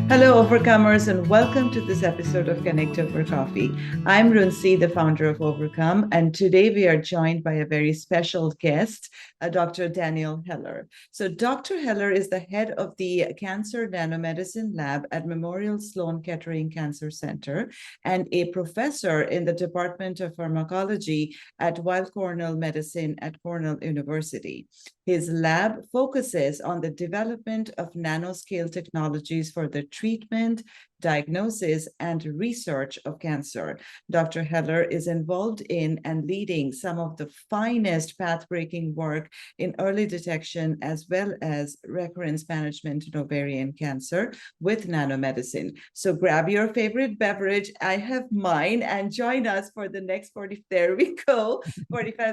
Hello, overcomers, and welcome to this episode of Connect Over Coffee. I'm Runsi, the founder of Overcome, and today we are joined by a very special guest, Dr. Daniel Heller. So, Dr. Heller is the head of the Cancer Nanomedicine Lab at Memorial Sloan Kettering Cancer Center and a professor in the Department of Pharmacology at Weill Cornell Medicine at Cornell University. His lab focuses on the development of nanoscale technologies for the treatment, diagnosis, and research of cancer. Dr. Heller is involved in and leading some of the finest path-breaking work in early detection as well as recurrence management in ovarian cancer with nanomedicine. So grab your favorite beverage. I have mine, and join us for the next 45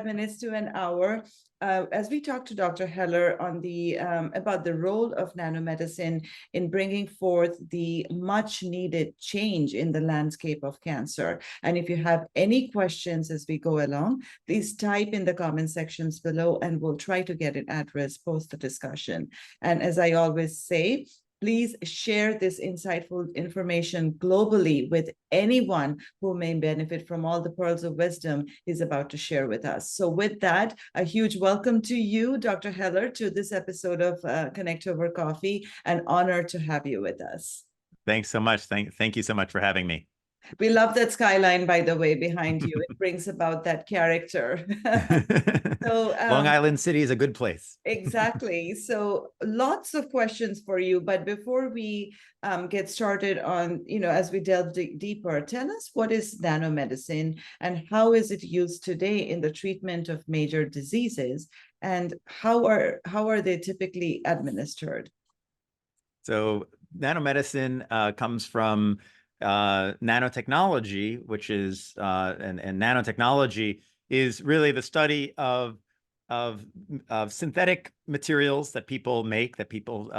minutes to an hour as we talk to Dr. Heller on the about the role of nanomedicine in bringing forth the much needed change in the landscape of cancer. And if you have any questions as we go along, please type in the comment sections below and we'll try to get it addressed post the discussion. And as I always say, please share this insightful information globally with anyone who may benefit from all the pearls of wisdom he's about to share with us. So with that, a huge welcome to you, Dr. Heller, to this episode of Connect Over Coffee. An honor to have you with us. Thanks so much. Thank you so much for having me. We love that skyline, by the way, behind you. It brings about that character. So Long Island City is a good place. Exactly. So lots of questions for you. But before we get started on, as we delve deeper, tell us, what is nanomedicine and how is it used today in the treatment of major diseases, and how are they typically administered? So nanomedicine comes from nanotechnology, which is and nanotechnology is really the study of synthetic materials that people make, that people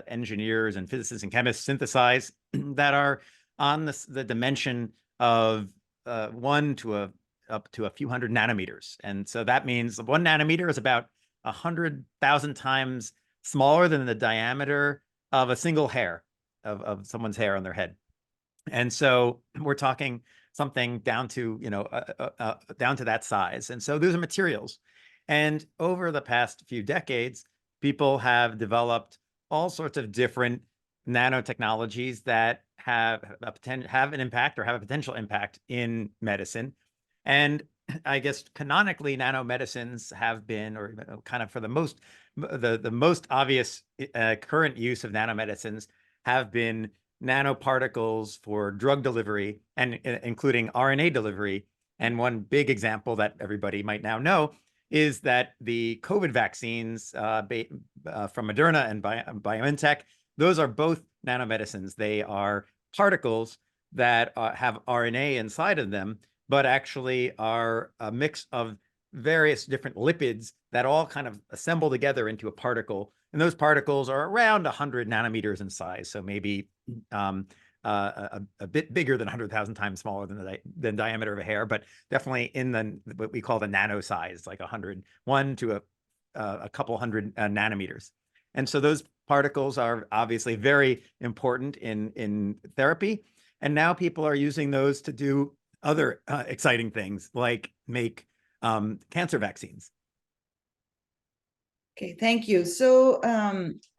engineers and physicists and chemists synthesize that are on the dimension of 1 to up to a few hundred nanometers. And so that means 1 nanometer is about 100,000 times smaller than the diameter of a single hair of someone's hair on their head. And so we're talking something down to, down to that size. And so those are materials. And over the past few decades, people have developed all sorts of different nanotechnologies that have an impact or have a potential impact in medicine. And I guess canonically, nanomedicines have been, or kind of for the most obvious current use of nanomedicines have been nanoparticles for drug delivery, and including RNA delivery. And one big example that everybody might now know is that the COVID vaccines from Moderna and BioNTech, those are both nanomedicines. They are particles that have RNA inside of them, but actually are a mix of various different lipids that all kind of assemble together into a particle. And those particles are around 100 nanometers in size. So maybe a bit bigger than 100,000 times smaller than the diameter of a hair, but definitely in what we call the nano size, like 1 to a couple hundred nanometers. And so those particles are obviously very important in therapy. And now people are using those to do other exciting things, like make cancer vaccines. Okay, thank you. So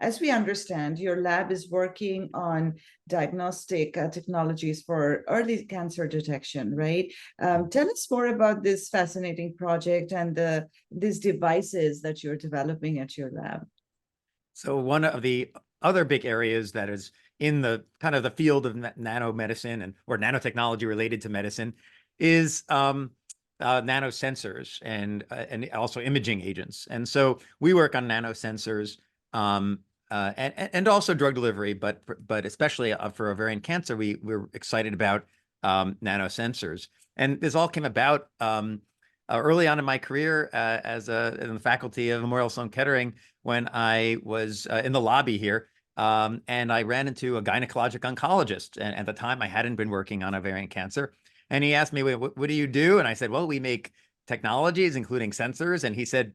as we understand, your lab is working on diagnostic technologies for early cancer detection, right? Tell us more about this fascinating project and these devices that you're developing at your lab. So one of the other big areas that is in the kind of the field of nanomedicine or nanotechnology related to medicine is nanosensors and also imaging agents. And so we work on nanosensors and also drug delivery, but especially for ovarian cancer, we're excited about nanosensors. And this all came about early on in my career in the faculty of Memorial Sloan Kettering, when I was in the lobby here. And I ran into a gynecologic oncologist. And at the time, I hadn't been working on ovarian cancer. And he asked me, what do you do? And I said, well, we make technologies, including sensors. And he said,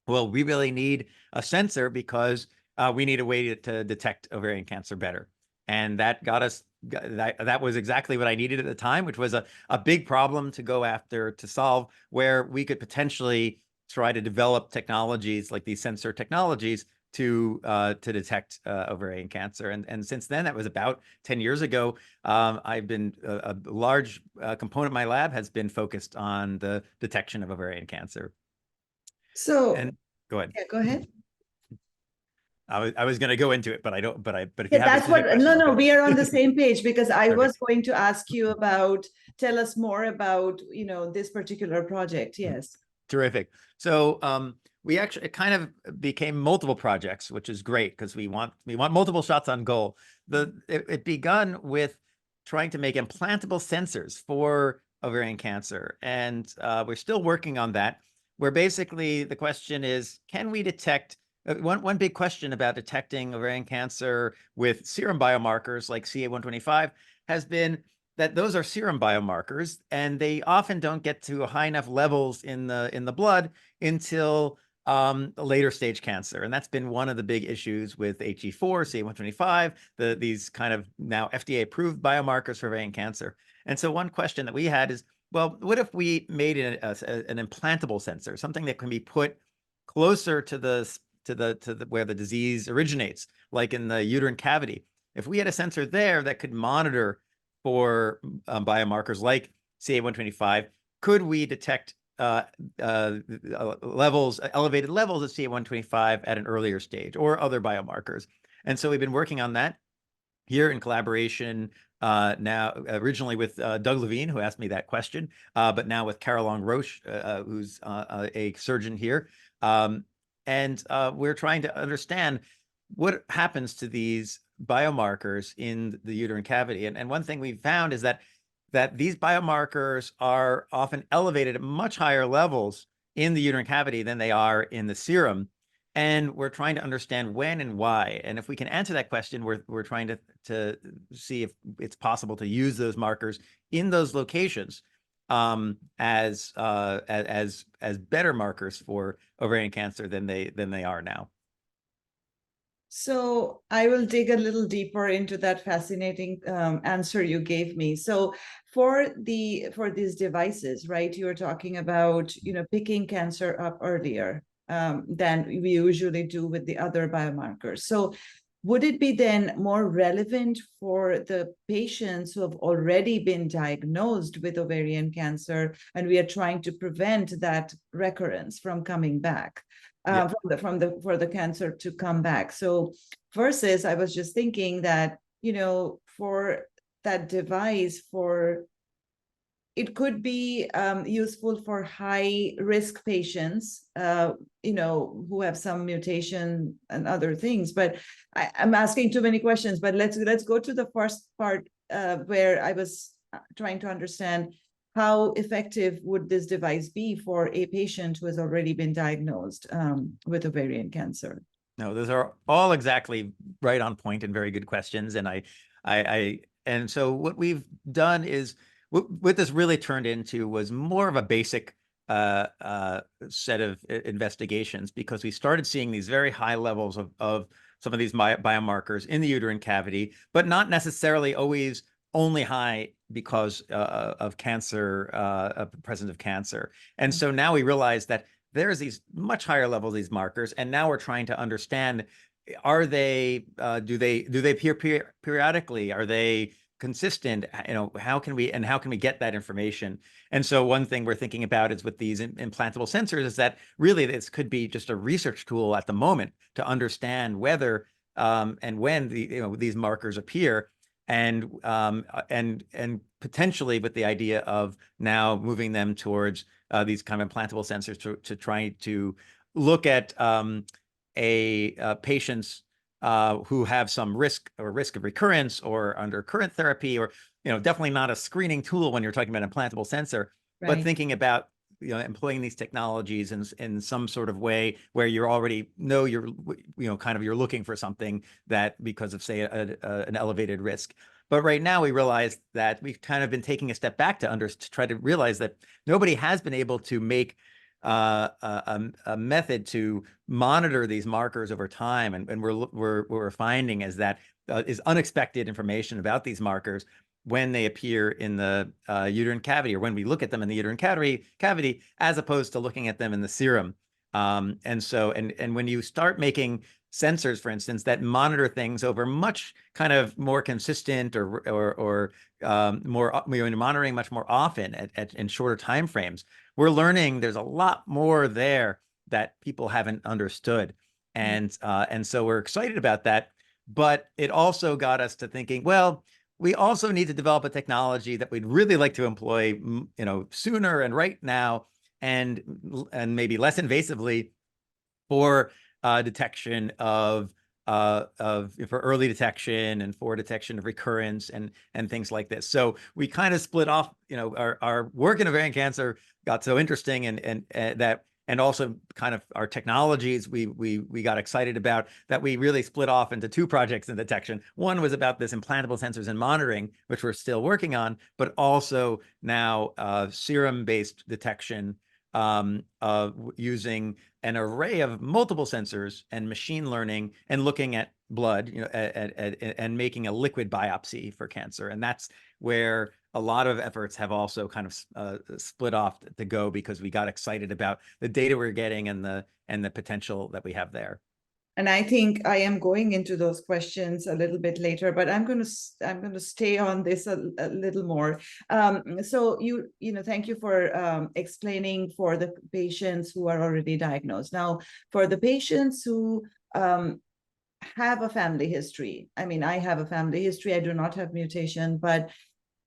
well, we really need a sensor because we need a way to detect ovarian cancer better. And that got us, that was exactly what I needed at the time, which was a big problem to go after, to solve, where we could potentially try to develop technologies like these sensor technologies to detect ovarian cancer. And since then, that was about 10 years ago, I've been a large component of my lab has been focused on the detection of ovarian cancer. So, And go ahead. yeah, go ahead. I was going to go into it, but if you Yeah, have a that's what, specific question, no, I'll no, go. we are on the same page because I Okay. was going to ask you about, tell us more about, this particular project. Yes. Terrific. So we actually, it kind of became multiple projects, which is great because we want multiple shots on goal. It begun with trying to make implantable sensors for ovarian cancer, and we're still working on that. Where basically the question is, can we detect one big question about detecting ovarian cancer with serum biomarkers like CA-125 has been that those are serum biomarkers, and they often don't get to high enough levels in the blood until later stage cancer. And that's been one of the big issues with HE4, CA-125, these kind of now FDA approved biomarkers for ovarian cancer. And so one question that we had is, well, what if we made an implantable sensor, something that can be put closer to where the disease originates, like in the uterine cavity? If we had a sensor there that could monitor for biomarkers like CA-125, could we detect elevated levels of CA-125 at an earlier stage, or other biomarkers? And so we've been working on that here in collaboration now, originally with Doug Levine, who asked me that question, but now with Caroline Roche, who's a surgeon here. And we're trying to understand what happens to these biomarkers in the uterine cavity. And one thing we've found is that these biomarkers are often elevated at much higher levels in the uterine cavity than they are in the serum. And we're trying to understand when and why. And if we can answer that question, we're trying to see if it's possible to use those markers in those locations as better markers for ovarian cancer than they are now. So I will dig a little deeper into that fascinating answer you gave me. So for these devices, right, you were talking about, picking cancer up earlier than we usually do with the other biomarkers. So would it be then more relevant for the patients who have already been diagnosed with ovarian cancer, and we are trying to prevent that recurrence from coming back? Yeah. For the cancer to come back. So versus, I was just thinking that, for that device, it could be useful for high risk patients, who have some mutation and other things. But I'm asking too many questions. But let's go to the first part where I was trying to understand how effective would this device be for a patient who has already been diagnosed with ovarian cancer? No, those are all exactly right on point and very good questions. And and so what we've done is what this really turned into was more of a basic set of investigations, because we started seeing these very high levels of some of these biomarkers in the uterine cavity, but not necessarily always only high because of cancer, presence of cancer. And so now we realize that there's these much higher levels of these markers, and now we're trying to understand: are they do they appear periodically? Are they consistent? How can we get that information? And so one thing we're thinking about is with these implantable sensors is that really this could be just a research tool at the moment to understand whether and when these markers appear, and potentially with the idea of now moving them towards these kind of implantable sensors to try to look at patients who have some risk of recurrence or under current therapy, or definitely not a screening tool when you're talking about implantable sensor, but thinking about employing these technologies in some sort of way where you're already you're looking for something that, because of, say, an elevated risk. But right now we realize that we've kind of been taking a step back to try to realize that nobody has been able to make a method to monitor these markers over time, and we're finding is that is unexpected information about these markers when they appear in the uterine cavity, or when we look at them in the uterine cavity, as opposed to looking at them in the serum. And when you start making sensors, for instance, that monitor things over much kind of more consistent or more monitoring much more often in shorter time frames, we're learning there's a lot more there that people haven't understood. And so we're excited about that. But it also got us to thinking, well, we also need to develop a technology that we'd really like to employ, sooner and right now, and maybe less invasively for detection for early detection and for detection of recurrence and things like this. So we kind of split off, our work in ovarian cancer got so interesting, and also kind of our technologies we got excited about, that we really split off into two projects in detection. One was about this implantable sensors and monitoring, which we're still working on, but also now serum-based detection using an array of multiple sensors and machine learning, and looking at blood, and making a liquid biopsy for cancer. And that's where a lot of efforts have also kind of split off to go, because we got excited about the data we're getting and the potential that we have there. And I think I am going into those questions a little bit later, but I'm going to stay on this a little more. So thank you for explaining for the patients who are already diagnosed. Now, for the patients who have a family history, I mean, I have a family history. I do not have mutation, but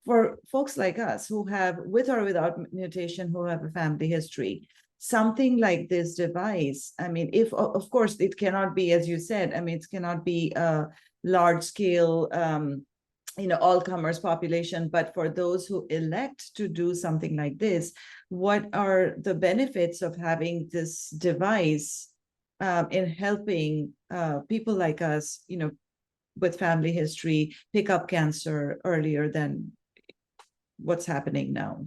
for folks like us who have, with or without mutation, who have a family history, something like this device, I mean, if, of course, it cannot be, as you said, I mean, it cannot be a large scale, all comers population, but for those who elect to do something like this, what are the benefits of having this device in helping people like us, with family history, pick up cancer earlier than what's happening now?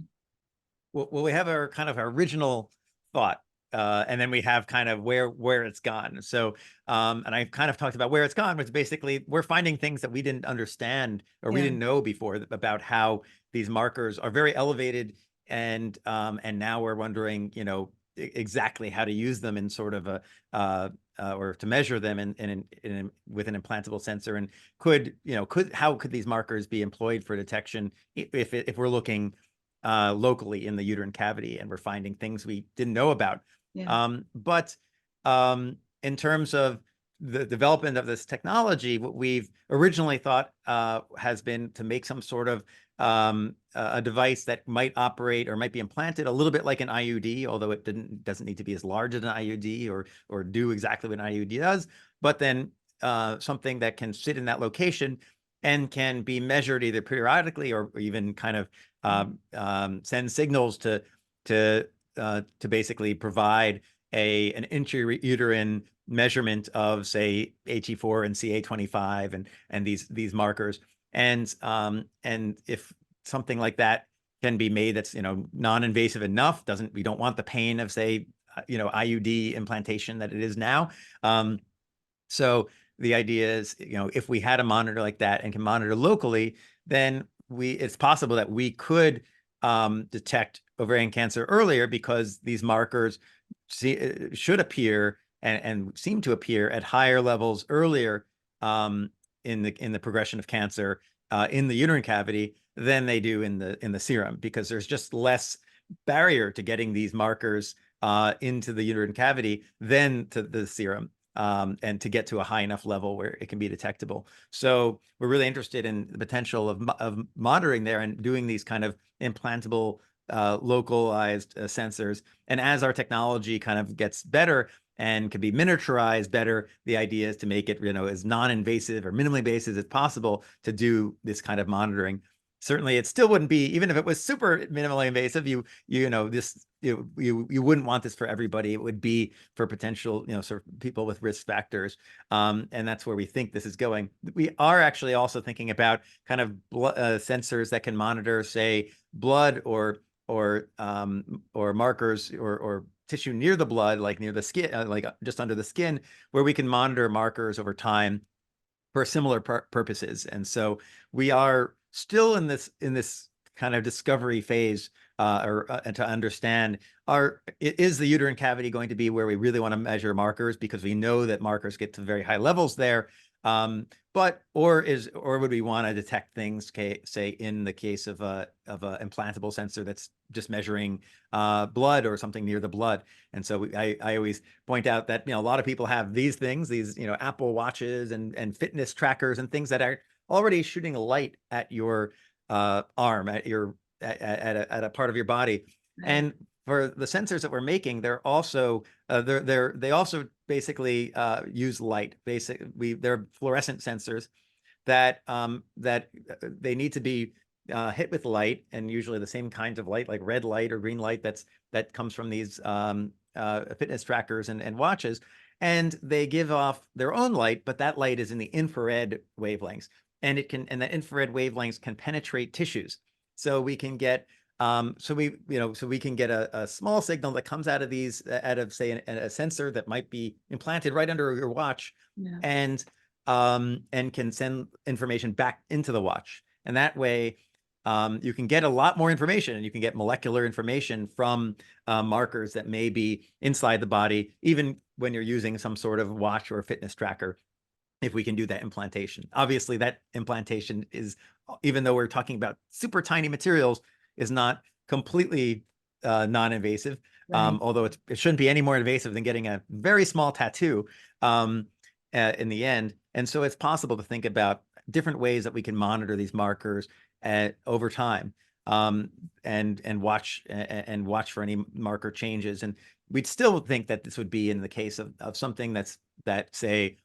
Well, we have our kind of original thought, and then we have kind of where it's gone. So, and I kind of talked about where it's gone, which basically we're finding things that we didn't understand or we didn't know before about how these markers are very elevated, and now we're wondering, exactly how to use them in sort of or to measure them with an implantable sensor, and how could these markers be employed for detection if we're looking locally in the uterine cavity, and we're finding things we didn't know about. But in terms of the development of this technology, what we've originally thought has been to make some sort of a device that might operate or might be implanted a little bit like an IUD, although it doesn't need to be as large as an IUD or do exactly what an IUD does, but then something that can sit in that location and can be measured either periodically or even kind of send signals to basically provide an intrauterine measurement of, say, HE4 and CA25 and these markers. And if something like that can be made that's non-invasive enough, we don't want the pain of, say, IUD implantation that it is now. So the idea is, if we had a monitor like that and can monitor locally, then it's possible that we could detect ovarian cancer earlier, because these markers should appear and seem to appear at higher levels earlier in the progression of cancer in the uterine cavity than they do in the serum, because there's just less barrier to getting these markers into the uterine cavity than to the serum. And to get to a high enough level where it can be detectable. So we're really interested in the potential of monitoring there and doing these kind of implantable, localized sensors. And as our technology kind of gets better and can be miniaturized better, the idea is to make it, as non-invasive or minimally invasive as possible to do this kind of monitoring. Certainly, it still wouldn't be, even if it was super minimally invasive, you wouldn't want this for everybody. It would be for potential, sort of people with risk factors. And that's where we think this is going. We are actually also thinking about kind of sensors that can monitor, say, blood or markers or tissue near the blood, like near the skin, like just under the skin, where we can monitor markers over time for similar purposes. And so we are still in this kind of discovery phase, to understand, is the uterine cavity going to be where we really want to measure markers, because we know that markers get to very high levels there. Or would we want to detect things, say in the case of a implantable sensor that's just measuring blood or something near the blood. And so I always point out that, a lot of people have these things, these, Apple watches and fitness trackers and things that are already shooting a light at your arm, at a part of your body. Right. And for the sensors that we're making, they're also they also basically use light. They're fluorescent sensors that they need to be hit with light, and usually the same kinds of light, like red light or green light that comes from these fitness trackers and watches. And they give off their own light, but that light is in the infrared wavelengths, and the infrared wavelengths can penetrate tissues. So we can get a small signal that comes out of say a sensor that might be implanted right under your watch, Yeah. and can send information back into the watch. And that way, you can get a lot more information, and you can get molecular information from markers that may be inside the body, even when you're using some sort of watch or fitness tracker, if we can do that implantation. Obviously, that implantation is, even though we're talking about super tiny materials, is not completely non-invasive, Right. although it shouldn't be any more invasive than getting a very small tattoo in the end. And so it's possible to think about different ways that we can monitor these markers over time, and watch for any marker changes. And we'd still think that this would be in the case of something that say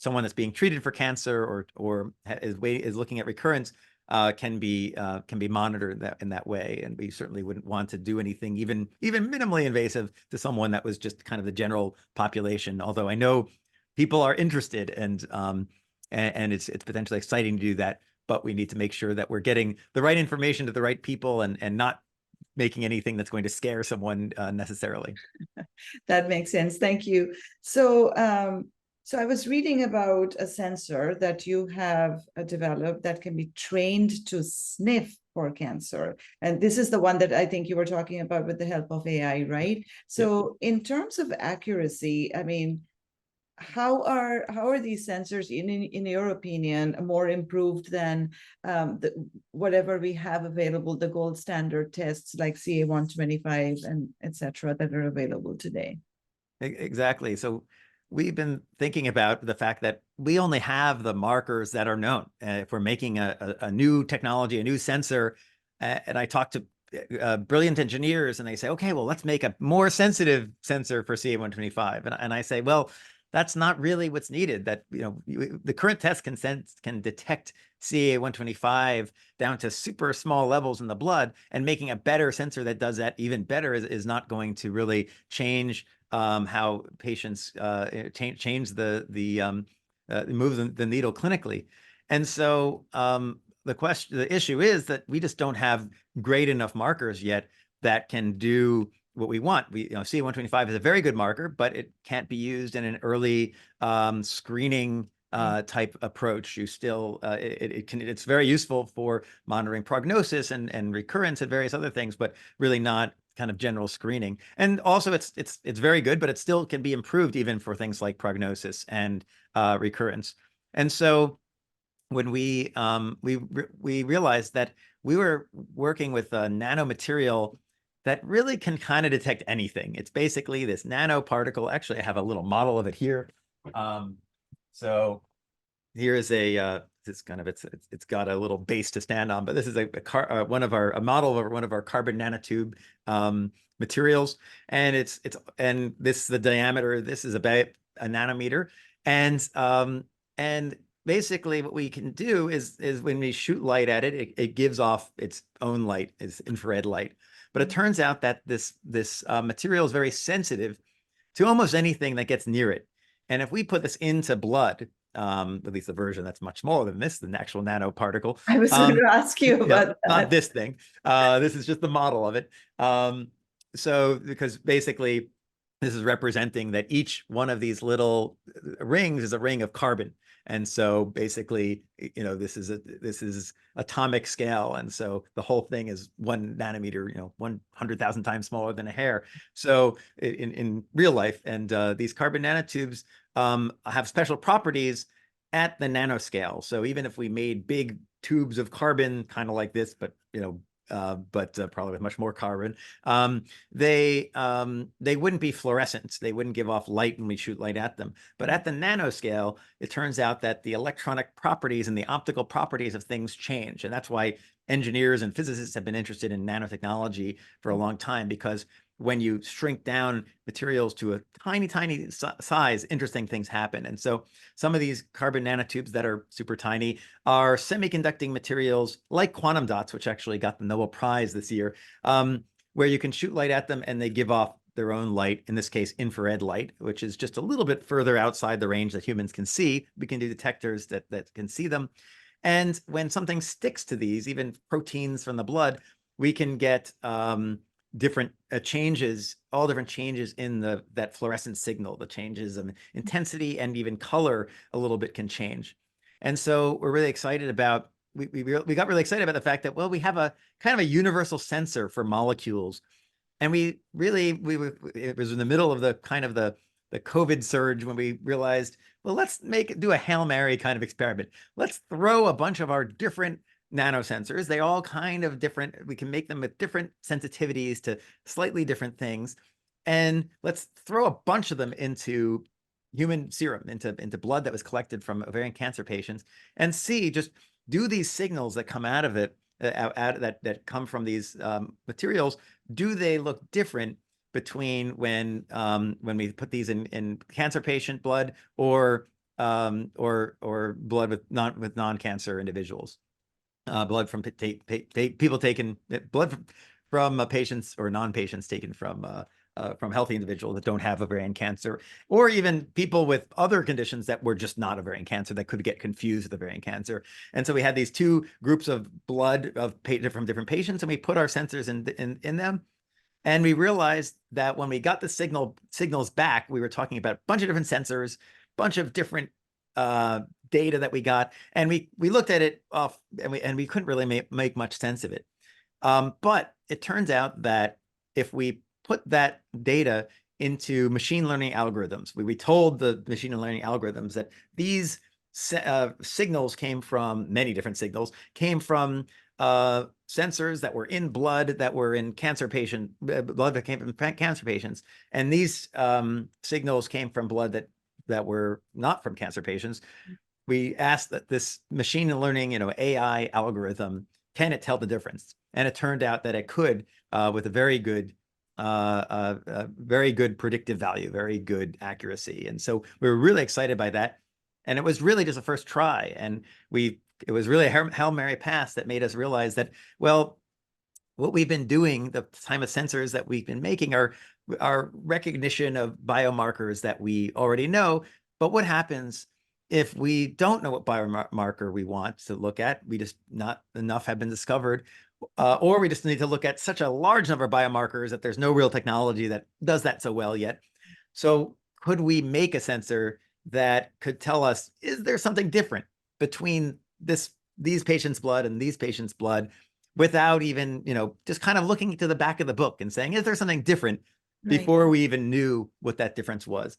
someone that's being treated for cancer or is looking at recurrence, can be monitored in that way. And we certainly wouldn't want to do anything even minimally invasive to someone that was just kind of the general population. Although I know people are interested, and it's potentially exciting to do that, but we need to make sure that we're getting the right information to the right people, and not making anything that's going to scare someone necessarily. That makes sense. Thank you. So I was reading about a sensor that you have developed that can be trained to sniff for cancer. And this is the one that I think you were talking about with the help of AI, right? So in terms of accuracy, I mean, how are these sensors, in your opinion, more improved than whatever we have available, the gold standard tests like CA-125 and etc. that are available today? Exactly. So we've been thinking about the fact that we only have the markers that are known. If we're making a new technology, a new sensor, and I talk to brilliant engineers, and they say, okay, well, let's make a more sensitive sensor for CA-125. And I say, well, that's not really what's needed. That, the current test can detect CA-125 down to super small levels in the blood, and making a better sensor that does that even better is not going to really change how patients change move the needle clinically. And so the issue is that we just don't have great enough markers yet that can do what we want. CA-125 is a very good marker, but it can't be used in an early screening type approach. It's very useful for monitoring prognosis and recurrence and various other things, but really not kind of general screening. And also it's very good, but it still can be improved even for things like prognosis and recurrence. And so when we realized that we were working with a nanomaterial that really can kind of detect anything. It's basically this nanoparticle. Actually, I have a little model of it here. So here is it's got a little base to stand on, but this is a model of one of our carbon nanotube materials, and the diameter. This is about a nanometer, and basically what we can do is when we shoot light at it, it gives off its own light, it's infrared light. But it turns out that this material is very sensitive to almost anything that gets near it. And if we put this into blood, at least the version that's much smaller than this, the actual nanoparticle. I was going to ask you about that. Not this thing. This is just the model of it. So because basically this is representing that each one of these little rings is a ring of carbon. And so basically, this is atomic scale. And so the whole thing is 1 nanometer, 100,000 times smaller than a hair. So in real life, and these carbon nanotubes have special properties at the nanoscale. So even if we made big tubes of carbon, kind of like this, but probably with much more carbon, they wouldn't be fluorescent. They wouldn't give off light when we shoot light at them. But at the nanoscale, it turns out that the electronic properties and the optical properties of things change. And that's why engineers and physicists have been interested in nanotechnology for a long time, because when you shrink down materials to a tiny, tiny size, interesting things happen. And so some of these carbon nanotubes that are super tiny are semiconducting materials like quantum dots, which actually got the Nobel Prize this year, where you can shoot light at them and they give off their own light, in this case, infrared light, which is just a little bit further outside the range that humans can see. We can do detectors that can see them. And when something sticks to these, even proteins from the blood, we can get different changes, all different changes in that fluorescent signal. The changes of intensity and even color a little bit can change. And so we're really excited about, we got really excited about the fact that, well, we have a kind of a universal sensor for molecules. And it was in the middle of the COVID surge when we realized, well, let's do a Hail Mary kind of experiment. Let's throw a bunch of our different nanosensors. They all kind of different. We can make them with different sensitivities to slightly different things. And let's throw a bunch of them into human serum, into blood that was collected from ovarian cancer patients, and see, just do these signals that come out of it, that come from these materials, do they look different between when we put these in cancer patient blood or blood with non-cancer individuals? Blood from people taken, blood from patients or non-patients taken from healthy individuals that don't have ovarian cancer, or even people with other conditions that were just not ovarian cancer that could get confused with ovarian cancer. And so we had these two groups of blood from different patients, and we put our sensors in them. And we realized that when we got the signals back, we were talking about a bunch of different sensors, bunch of different data that we got, and we looked at it off, and we couldn't really make much sense of it. But it turns out that if we put that data into machine learning algorithms, we told the machine learning algorithms that these signals came from, many different signals came from sensors that were in blood, that were in blood that came from cancer patients, and these signals came from blood that were not from cancer patients. We asked that this machine learning, AI algorithm, can it tell the difference? And it turned out that it could, with a very good predictive value, very good accuracy. And so we were really excited by that. And it was really just a first try. And it was really a Hail Mary pass that made us realize that, well, what we've been doing, the time of sensors that we've been making, are recognition of biomarkers that we already know. But what happens if we don't know what biomarker we want to look at? We just, not enough have been discovered, or we just need to look at such a large number of biomarkers that there's no real technology that does that so well yet. So could we make a sensor that could tell us, is there something different between these patients' blood and these patients' blood, without even, just kind of looking to the back of the book and saying, is there something different, before we even knew what that difference was?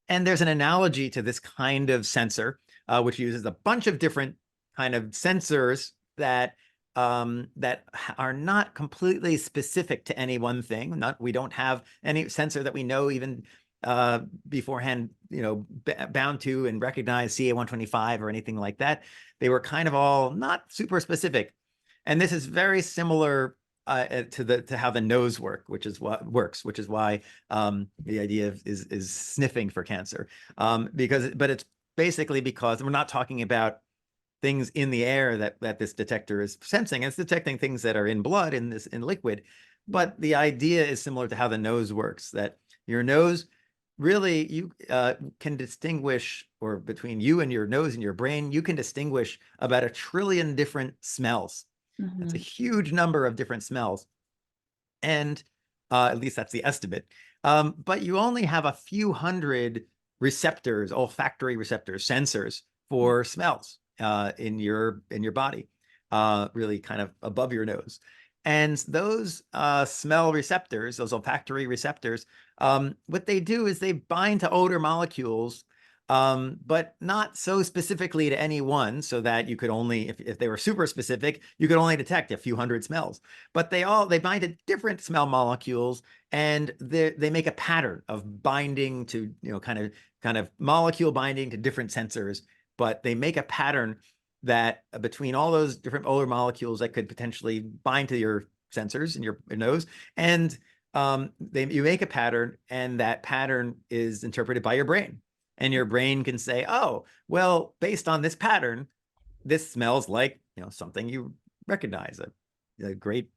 And there's an analogy to this kind of sensor, which uses a bunch of different kind of sensors that are not completely specific to any one thing. We don't have any sensor that we know even beforehand, bound to and recognize CA125 or anything like that. They were kind of all not super specific. And this is very similar to how the nose works, which is why the idea is sniffing for cancer. But it's basically because we're not talking about things in the air that this detector is sensing. It's detecting things that are in blood, in liquid. But the idea is similar to how the nose works, that your nose, really, you can distinguish, or between you and your nose and your brain, you can distinguish about 1 trillion different smells. Mm-hmm. That's a huge number of different smells. And at least that's the estimate. But you only have a few hundred receptors, olfactory receptors, sensors for smells in your body, really kind of above your nose. And those smell receptors, those olfactory receptors, what they do is they bind to odor molecules, but not so specifically to any one, so that you could only, if they were super specific, you could only detect a few hundred smells. But they bind to different smell molecules, and they make a pattern of binding to, kind of molecule binding to different sensors. But they make a pattern that between all those different odor molecules that could potentially bind to your sensors in your nose, and you make a pattern, and that pattern is interpreted by your brain. And your brain can say, oh, well, based on this pattern, this smells like, something you recognize, a great,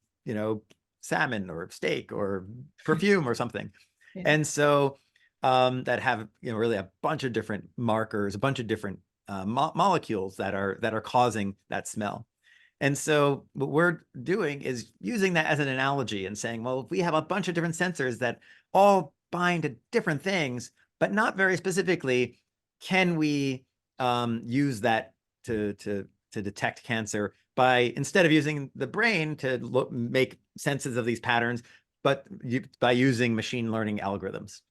salmon or steak or perfume or something. Yeah. And so that have, really a bunch of different markers, a bunch of different molecules that are causing that smell. And so what we're doing is using that as an analogy and saying, well, if we have a bunch of different sensors that all bind to different things, but not very specifically, can we use that to detect cancer by, instead of using the brain to make senses of these patterns, but by using machine learning algorithms?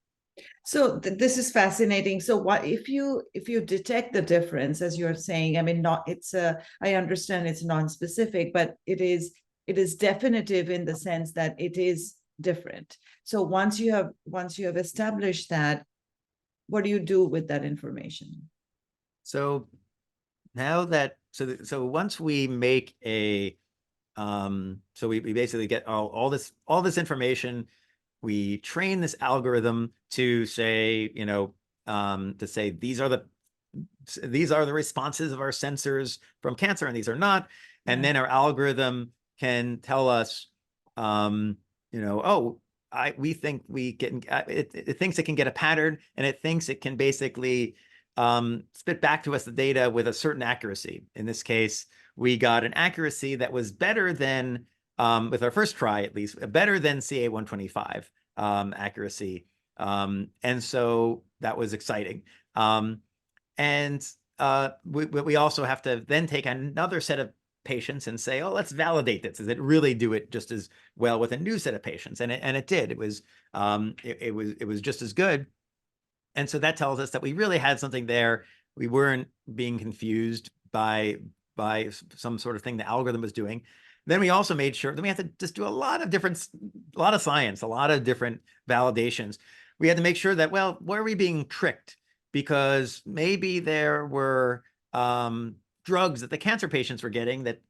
So this is fascinating. So what if you detect the difference, as you're saying? I mean, I understand it's non-specific, but it is definitive in the sense that it is different. So once you have established that, what do you do with that information? So now that so once we make a so we basically get all this information, we train this algorithm to say, to say these are the responses of our sensors from cancer, and these are not. And then our algorithm can tell us, oh, we think we can, it thinks it can get a pattern, and it thinks it can basically spit back to us the data with a certain accuracy. In this case, we got an accuracy that was better than, with our first try at least, better than CA-125 accuracy. And so that was exciting. And we also have to then take another set of patients and say, oh, let's validate this. Does it really do it just as well with a new set of patients? And it did. It was just as good. And so that tells us that we really had something there. We weren't being confused by some sort of thing the algorithm was doing. Then we also made sure that we had to just do a lot of science, a lot of different validations. We had to make sure that, well, were we being tricked? Because maybe there were drugs that the cancer patients were getting that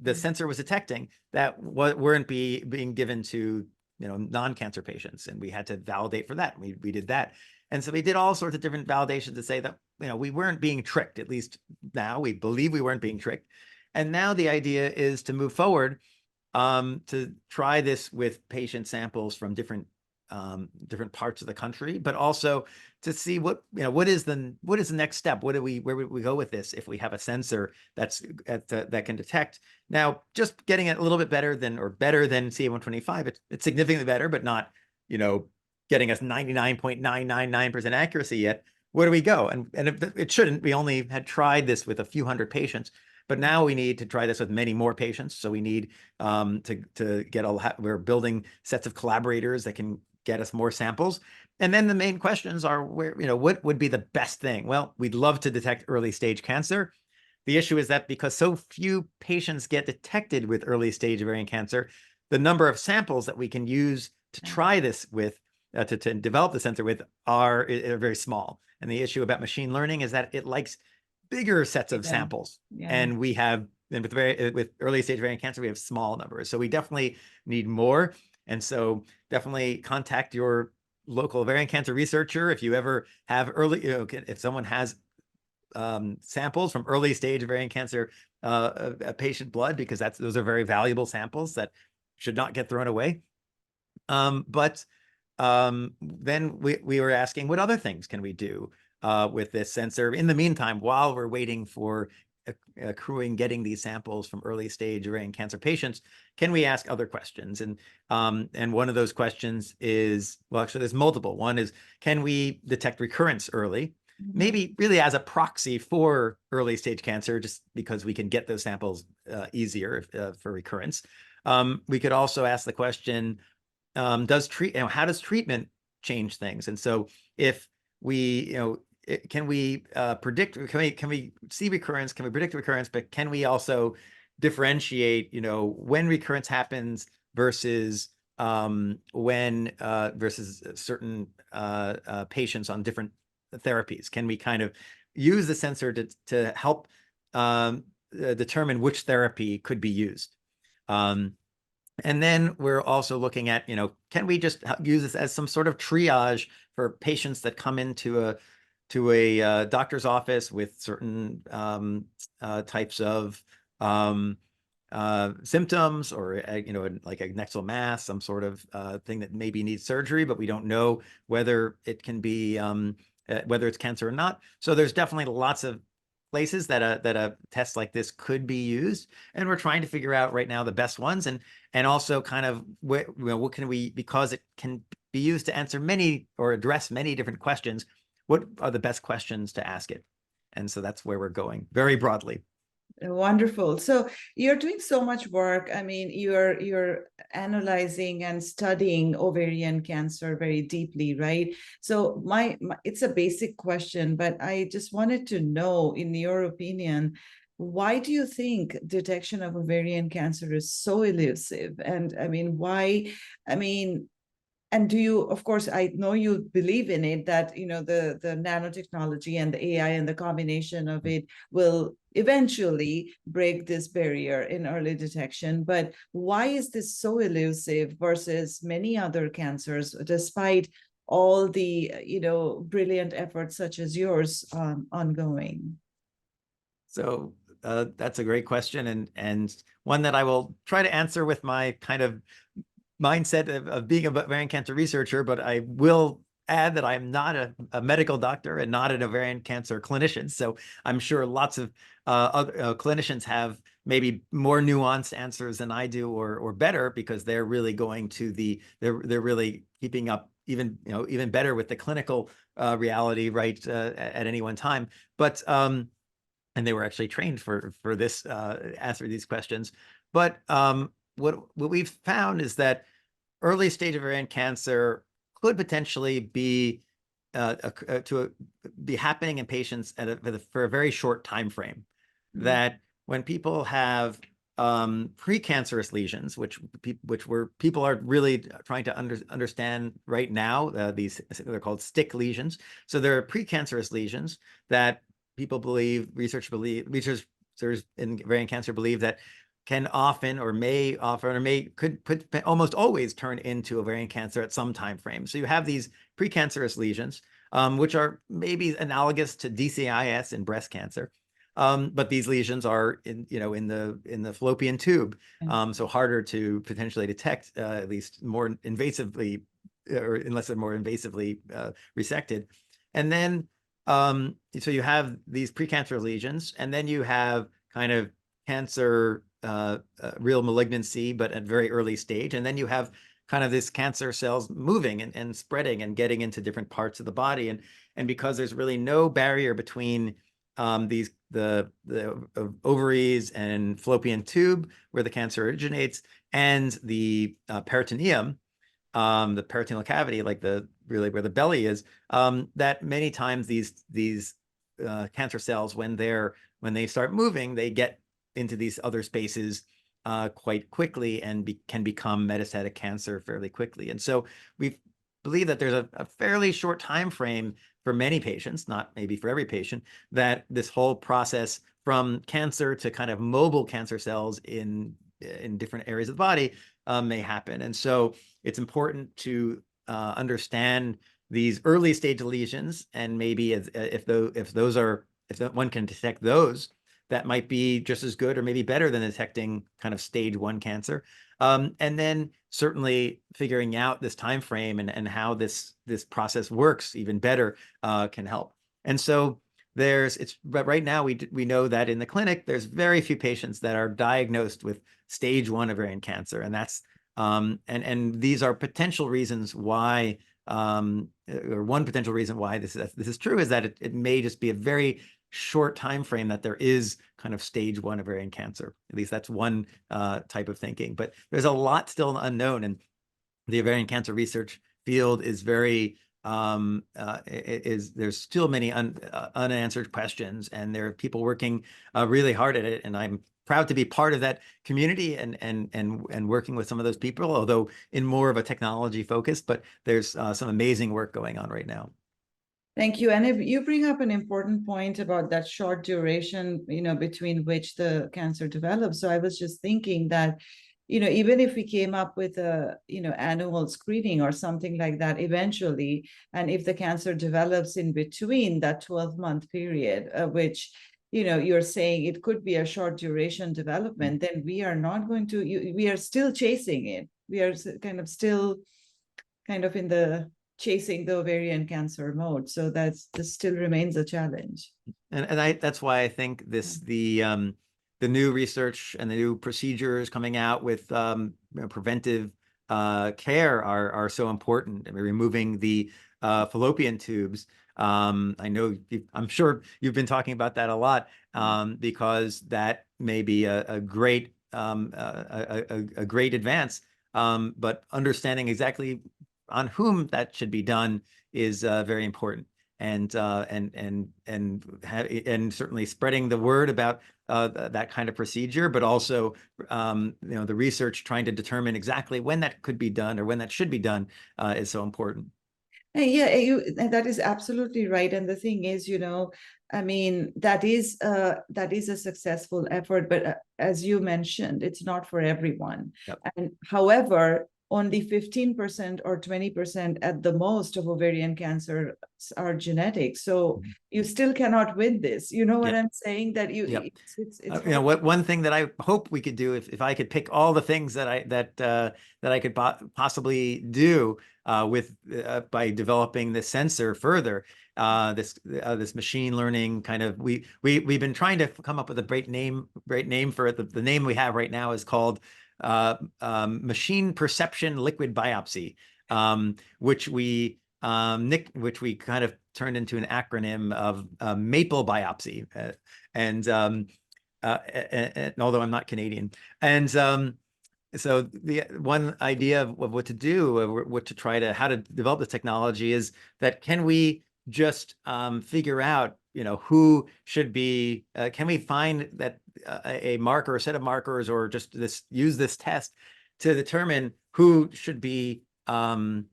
the sensor was detecting that weren't being given to non-cancer patients, and we had to validate for that. We did that. And so we did all sorts of different validations to say that, we weren't being tricked. At least now we believe we weren't being tricked. And now the idea is to move forward to try this with patient samples from different parts of the country, but also to see what is the next step? Where would we go with this if we have a sensor that can detect? Now, just getting it a little bit better than CA-125, it's significantly better, but not getting us 99.999% accuracy yet. Where do we go? And it shouldn't. We only had tried this with a few hundred patients, but now we need to try this with many more patients. So we need to get we're building sets of collaborators that can get us more samples. And then the main questions are what would be the best thing? Well, we'd love to detect early stage cancer. The issue is that because so few patients get detected with early stage ovarian cancer, the number of samples that we can use to try this with, to develop the sensor with, are very small. And the issue about machine learning is that it likes bigger sets of samples. And with early stage ovarian cancer, we have small numbers. So we definitely need more. And so definitely contact your local ovarian cancer researcher if you ever have if someone has samples from early stage ovarian cancer patient blood, because those are very valuable samples that should not get thrown away. But then we were asking, what other things can we do with this sensor in the meantime, while we're waiting for accruing, getting these samples from early stage ovarian cancer patients, can we ask other questions? And one of those questions is, well, actually, there's multiple. One is, can we detect recurrence early? Maybe really as a proxy for early stage cancer, just because we can get those samples easier for recurrence. We could also ask the question, how does treatment change things? And so if we, can we predict, can we see recurrence? Can we predict recurrence? But can we also differentiate, when recurrence happens versus versus certain patients on different therapies? Can we kind of use the sensor to help determine which therapy could be used? And then we're also looking at, can we just use this as some sort of triage for patients that come into a doctor's office with certain types of symptoms, or like a nexal mass, some sort of thing that maybe needs surgery, but we don't know whether it can be whether it's cancer or not. So there's definitely lots of places that a test like this could be used, and we're trying to figure out right now the best ones, and also kind of what can we, because it can be used to answer many or address many different questions, what are the best questions to ask it? And so that's where we're going very broadly. Wonderful. So you're doing so much work. I mean, you're analyzing and studying ovarian cancer very deeply, right? So it's a basic question, but I just wanted to know, in your opinion, why do you think detection of ovarian cancer is so elusive? And I mean, why? I mean, and do you, of course, I know you believe in it, that the nanotechnology and the AI and the combination of it will eventually break this barrier in early detection. But why is this so elusive versus many other cancers, despite all the brilliant efforts such as yours ongoing? So that's a great question, and one that I will try to answer with my kind of mindset of being a ovarian cancer researcher, but I will add that I'm not a medical doctor and not an ovarian cancer clinician. So I'm sure lots of other clinicians have maybe more nuanced answers than I do, or better, because they're really going to they're really keeping up even better with the clinical reality right at any one time. But and they were actually trained for this answer these questions. But what we've found is that early stage ovarian cancer could potentially be be happening in patients for a very short time frame. That when people have precancerous lesions, which people are really trying to understand right now, they're called stick lesions. So there are precancerous lesions that researchers in ovarian cancer believe that can often, or could almost always turn into ovarian cancer at some time frame. So you have these precancerous lesions, which are maybe analogous to DCIS in breast cancer. But these lesions are in the fallopian tube, so harder to potentially detect, at least more invasively, or unless they're more invasively resected. And then so you have these precancerous lesions, and then you have kind of cancer, real malignancy, but at very early stage. And then you have kind of this cancer cells moving and spreading and getting into different parts of the body. And because there's really no barrier between the ovaries and fallopian tube where the cancer originates, and the peritoneum, the peritoneal cavity, like really where the belly is, that many times these cancer cells, when they start moving, they get into these other spaces quite quickly, and can become metastatic cancer fairly quickly. And so we believe that there's a fairly short time frame for many patients, not maybe for every patient, that this whole process from cancer to kind of mobile cancer cells in different areas of the body may happen. And so it's important to understand these early stage lesions, and maybe if one can detect those, that might be just as good or maybe better than detecting kind of stage 1 cancer. And then certainly figuring out this time frame and how this process works even better can help. And so but right now we know that in the clinic, there's very few patients that are diagnosed with stage 1 ovarian cancer. And that's, and these are potential reasons why, or one potential reason why this is true is that it may just be a very short time frame that there is kind of stage 1 ovarian cancer. At least that's one type of thinking. But there's a lot still unknown, and the ovarian cancer research field is very there's still many unanswered questions, and there are people working really hard at it, and I'm proud to be part of that community and working with some of those people, although in more of a technology focus. But there's some amazing work going on right now. Thank you. And if you bring up an important point about that short duration, between which the cancer develops. So I was just thinking that, even if we came up with a, annual screening or something like that eventually, and if the cancer develops in between that 12-month period, which, you're saying it could be a short duration development, then we are not going to, we are still chasing it. We are still kind of in the chasing the ovarian cancer mode. So this still remains a challenge. And that's why I think the new research and the new procedures coming out with preventive care are so important. I mean, removing the fallopian tubes. I'm sure you've been talking about that a lot, because that may be a great advance. But understanding exactly on whom that should be done is very important, and certainly spreading the word about that kind of procedure, but also the research trying to determine exactly when that could be done or when that should be done is so important. Yeah, that is absolutely right. And the thing is, I mean, that is a successful effort, but as you mentioned, it's not for everyone. Yep. And however, only 15% or 20% at the most of ovarian cancer are genetic. So you still cannot win this. You know what I'm saying? That what one thing that I hope we could do, if I could pick all the things that I could possibly do by developing this sensor further, this machine learning kind of, we've been trying to come up with a great name for it. The name we have right now is called machine perception liquid biopsy, which we kind of turned into an acronym of maple biopsy, and although I'm not Canadian, and so the one idea of what to do, how to develop this technology is that can we just figure out, who should be, can we find that a marker, a set of markers, or just use this test to determine who should be, on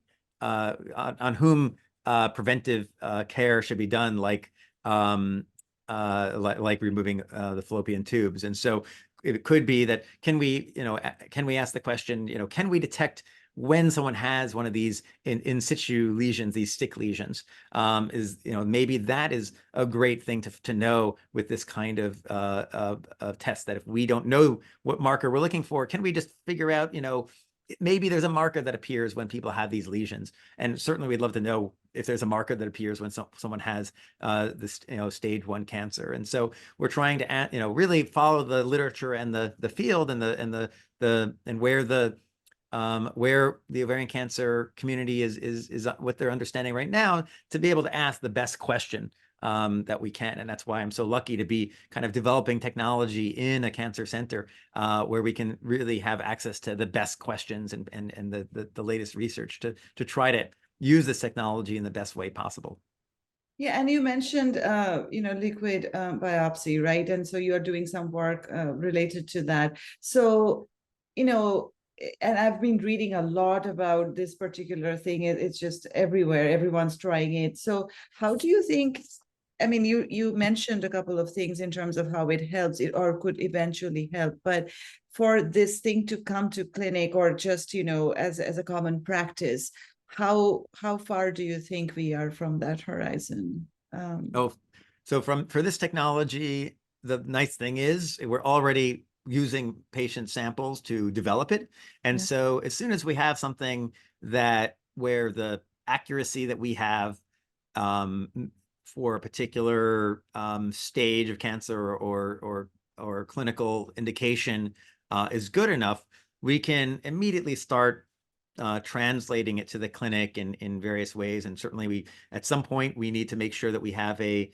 whom preventive care should be done, like removing the fallopian tubes. And so it could be that can we ask the question, can we detect when someone has one of these in situ lesions, these stick lesions? Maybe that is a great thing to know with this kind of test, that if we don't know what marker we're looking for, can we just figure out, maybe there's a marker that appears when people have these lesions. And certainly we'd love to know if there's a marker that appears when someone has this stage 1 cancer. And so we're trying to really follow the literature and the field and where the ovarian cancer community is what they're understanding right now, to be able to ask the best question that we can. And that's why I'm so lucky to be kind of developing technology in a cancer center where we can really have access to the best questions and the latest research to try to use this technology in the best way possible. Yeah, and you mentioned, liquid biopsy, right? And so you are doing some work related to that. So, and I've been reading a lot about this particular thing. It's just everywhere. Everyone's trying it. So how do you think, I mean, you mentioned a couple of things in terms of how it helps or could eventually help, but for this thing to come to clinic or just, as a common practice, how far do you think we are from that horizon? So for this technology, the nice thing is we're already using patient samples to develop it. And so as soon as we have something where the accuracy that we have for a particular stage of cancer or clinical indication is good enough, we can immediately start translating it to the clinic in various ways. And certainly at some point, we need to make sure that we have it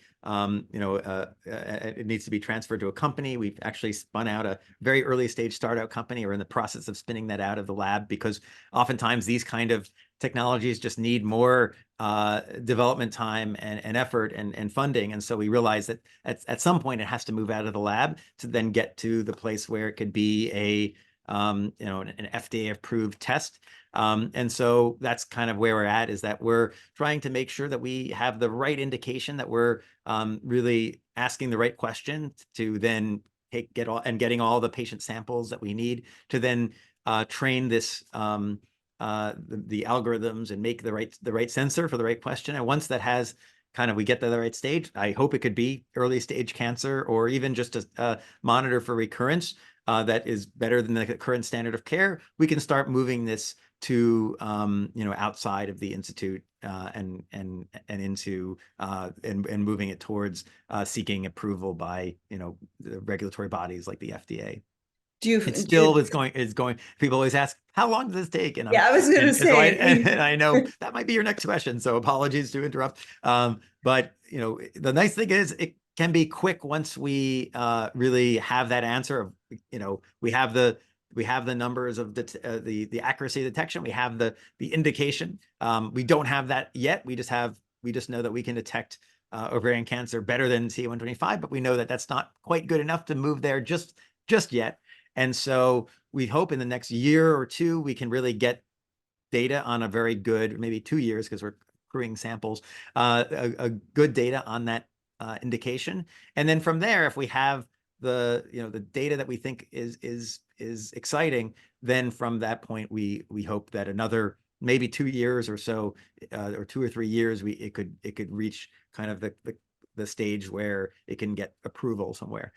needs to be transferred to a company. We've actually spun out a very early stage startup company, or in the process of spinning that out of the lab, because oftentimes these kind of technologies just need more development time and effort and funding. And so we realize that at some point it has to move out of the lab to then get to the place where it could be an FDA approved test. And so that's kind of where we're at, is that we're trying to make sure that we have the right indication, that we're really asking the right question to then getting all the patient samples that we need to then train this the algorithms and make the right sensor for the right question. And once that has we get to the right stage, I hope it could be early stage cancer, or even just a monitor for recurrence that is better than the current standard of care. We can start moving this to outside of the institute and into and moving it towards seeking approval by the regulatory bodies like the FDA. It's going. People always ask, how long does this take? And I was going to say, and I know that might be your next question, so apologies to interrupt. But the nice thing is it can be quick once we really have that answer of, we have the numbers of the accuracy of detection. We have the indication. We don't have that yet. We just know that we can detect ovarian cancer better than CA-125, but we know that that's not quite good enough to move there just yet. And so we hope in the next year or two, we can really get data on a very good, maybe 2 years, because we're accruing samples, a good data on that indication. And then from there, if we have the data that we think is exciting, then from that point, we hope that another maybe 2 years or so, or 2 or 3 years, it could reach kind of the stage where it can get approval somewhere.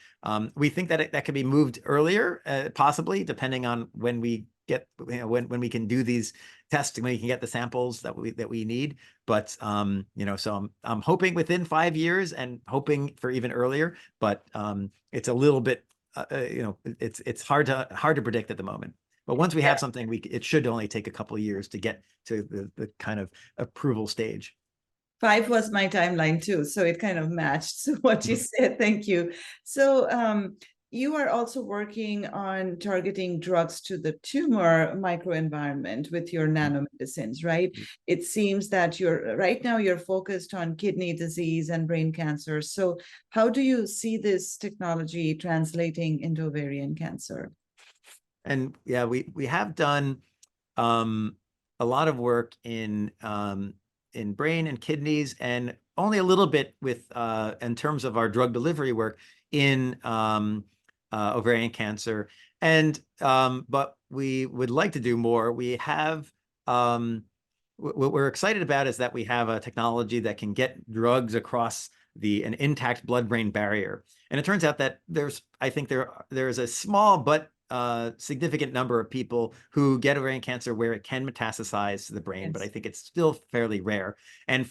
We think that that could be moved earlier, possibly, depending on when we get when we can do these tests, when we can get the samples that we need. But so I'm hoping within 5 years, and hoping for even earlier. But it's a little bit it's hard to predict at the moment. But once we have something, it should only take a couple of years to get to the kind of approval stage. 5 was my timeline too, so it kind of matched what you said. Thank you. So you are also working on targeting drugs to the tumor microenvironment with your nanomedicines, right? It seems that right now you're focused on kidney disease and brain cancer. So how do you see this technology translating into ovarian cancer? And yeah, we have done a lot of work in brain and kidneys, and only a little bit with in terms of our drug delivery work in ovarian cancer. And but we would like to do more. We have what we're excited about is that we have a technology that can get drugs across an intact blood-brain barrier. And it turns out that I think there's a small but significant number of people who get ovarian cancer where it can metastasize to the brain, yes, but I think it's still fairly rare. And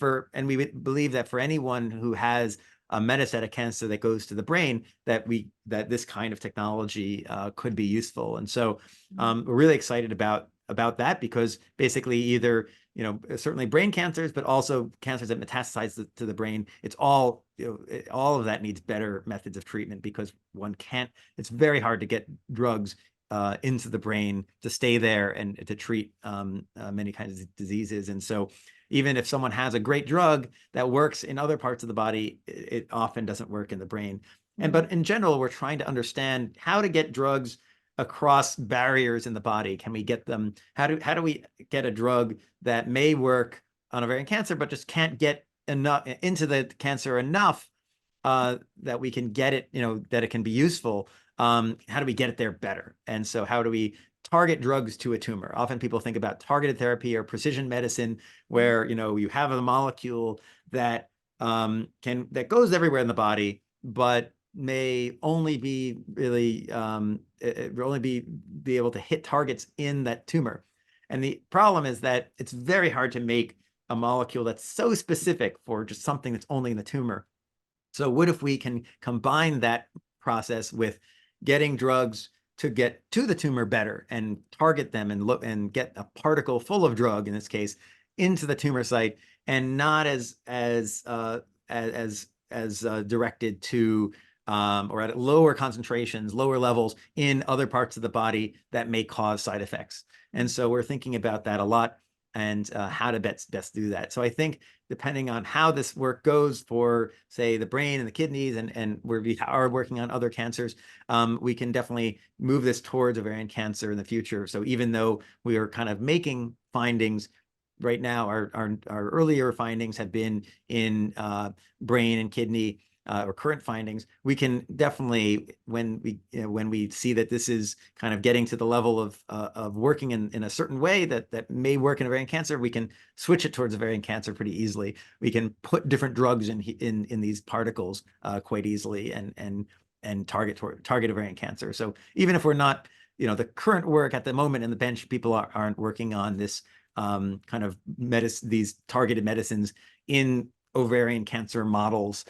we believe that for anyone who has a metastatic cancer that goes to the brain, that this kind of technology could be useful. And so we're really excited about that, because basically either certainly brain cancers, but also cancers that metastasize to the brain, it's all all of that needs better methods of treatment, because it's very hard to get drugs into the brain to stay there and to treat many kinds of diseases. And so even if someone has a great drug that works in other parts of the body, it often doesn't work in the brain. But in general, we're trying to understand how to get drugs across barriers in the body. Can we get them? How do we get a drug that may work on ovarian cancer, but just can't get enough into the cancer enough that we can get it, that it can be useful? How do we get it there better? And so how do we target drugs to a tumor? Often people think about targeted therapy or precision medicine, where you have a molecule that that goes everywhere in the body, but may only be really be able to hit targets in that tumor. And the problem is that it's very hard to make a molecule that's so specific for just something that's only in the tumor. So what if we can combine that process with getting drugs to get to the tumor better and target them and look and get a particle full of drug, in this case, into the tumor site, and not as directed to or at lower concentrations, lower levels in other parts of the body that may cause side effects. And so we're thinking about that a lot, and how to best do that. So I think depending on how this work goes for, say, the brain and the kidneys, and where we are working on other cancers, we can definitely move this towards ovarian cancer in the future. So even though we are kind of making findings right now, our earlier findings have been in brain and kidney, or current findings, we can definitely, when we see that this is kind of getting to the level of working in a certain way that may work in ovarian cancer, we can switch it towards ovarian cancer pretty easily. We can put different drugs in these particles quite easily and target ovarian cancer. So even if we're not, the current work at the moment in the bench, people aren't working on this kind of these targeted medicines in ovarian cancer models,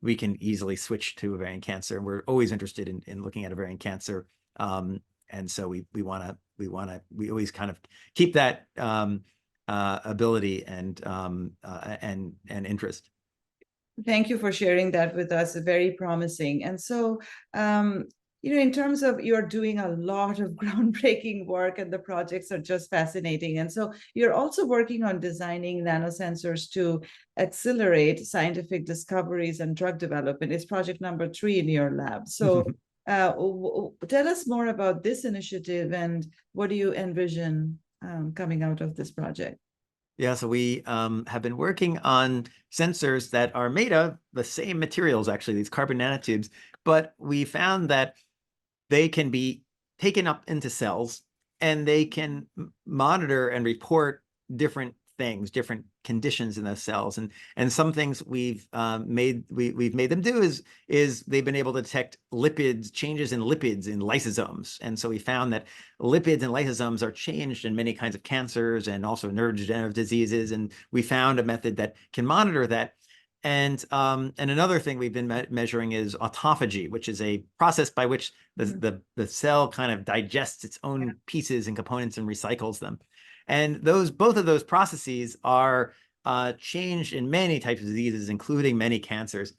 we can easily switch to ovarian cancer. We're always interested in looking at ovarian cancer, and so we always kind of keep that ability and interest. Thank you for sharing that with us. Very promising. And so, in terms of, you're doing a lot of groundbreaking work, and the projects are just fascinating. And so you're also working on designing nanosensors to accelerate scientific discoveries and drug development. It's project number 3 in your lab. So tell us more about this initiative, and what do you envision coming out of this project? Yeah, so we have been working on sensors that are made of the same materials, actually, these carbon nanotubes, but we found that they can be taken up into cells, and they can monitor and report different things, different conditions in those cells. And some things we've made them do is they've been able to detect changes in lipids in lysosomes. And so we found that lipids and lysosomes are changed in many kinds of cancers and also neurodegenerative diseases. And we found a method that can monitor that. And another thing we've been measuring is autophagy, which is a process by which the cell kind of digests its own pieces and components and recycles them. And both of those processes are changed in many types of diseases, including many cancers.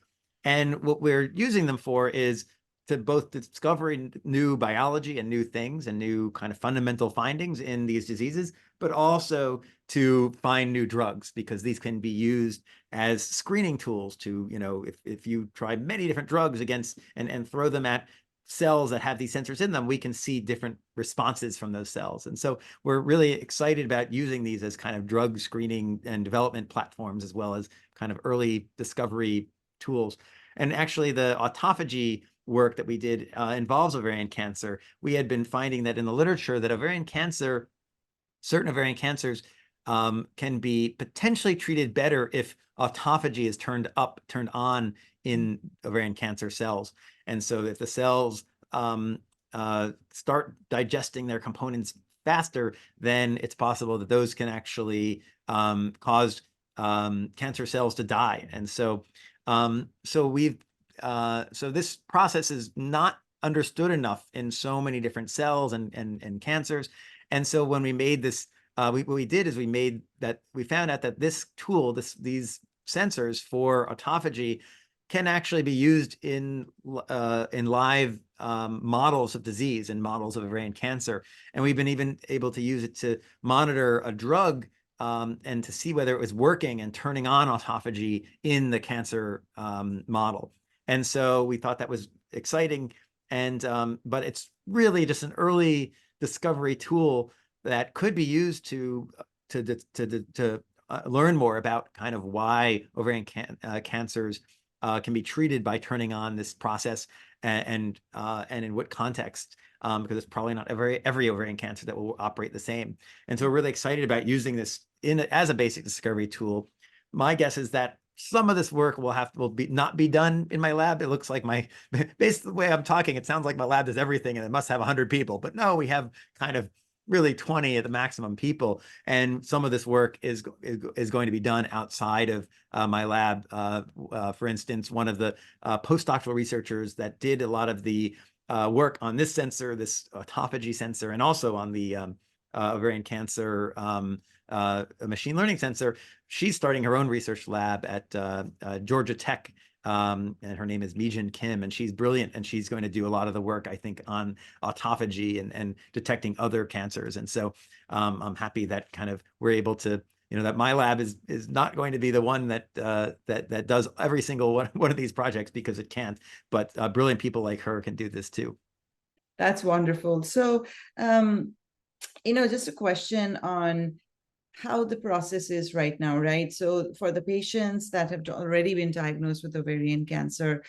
And what we're using them for is to both discover new biology and new things and new kind of fundamental findings in these diseases, but also to find new drugs, because these can be used as screening tools to, if you try many different drugs against and throw them at cells that have these sensors in them, we can see different responses from those cells. And so we're really excited about using these as kind of drug screening and development platforms, as well as kind of early discovery tools. And actually, the autophagy work that we did involves ovarian cancer. We had been finding that in the literature that certain ovarian cancers can be potentially treated better if autophagy is turned on in ovarian cancer cells. And so if the cells start digesting their components faster, then it's possible that those can actually cause cancer cells to die. And so so this process is not understood enough in so many different cells and cancers. And so when we made this, what we did is we found out that this tool, these sensors for autophagy, can actually be used in live models of disease and models of ovarian cancer. And we've been even able to use it to monitor a drug and to see whether it was working and turning on autophagy in the cancer model. And so we thought that was exciting. And but it's really just an early discovery tool that could be used to learn more about kind of why ovarian cancers can be treated by turning on this process, and in what context, because it's probably not every ovarian cancer that will operate the same. And so we're really excited about using this as a basic discovery tool. My guess is that some of this work will not be done in my lab. It looks like based on the way I'm talking, it sounds like my lab does everything and it must have 100 people. But no, we have kind of really 20 at the maximum people. And some of this work is going to be done outside of my lab. For instance, one of the postdoctoral researchers that did a lot of the work on this sensor, this autophagy sensor, and also on the ovarian cancer machine learning sensor, she's starting her own research lab at Georgia Tech. And her name is Mijin Kim, and she's brilliant, and she's going to do a lot of the work, I think, on autophagy and detecting other cancers. And so I'm happy that kind of we're able to, that my lab is not going to be the one that that does every single one of these projects, because it can't, but brilliant people like her can do this too. That's wonderful. So, just a question on how the process is right now, right? So for the patients that have already been diagnosed with ovarian cancer,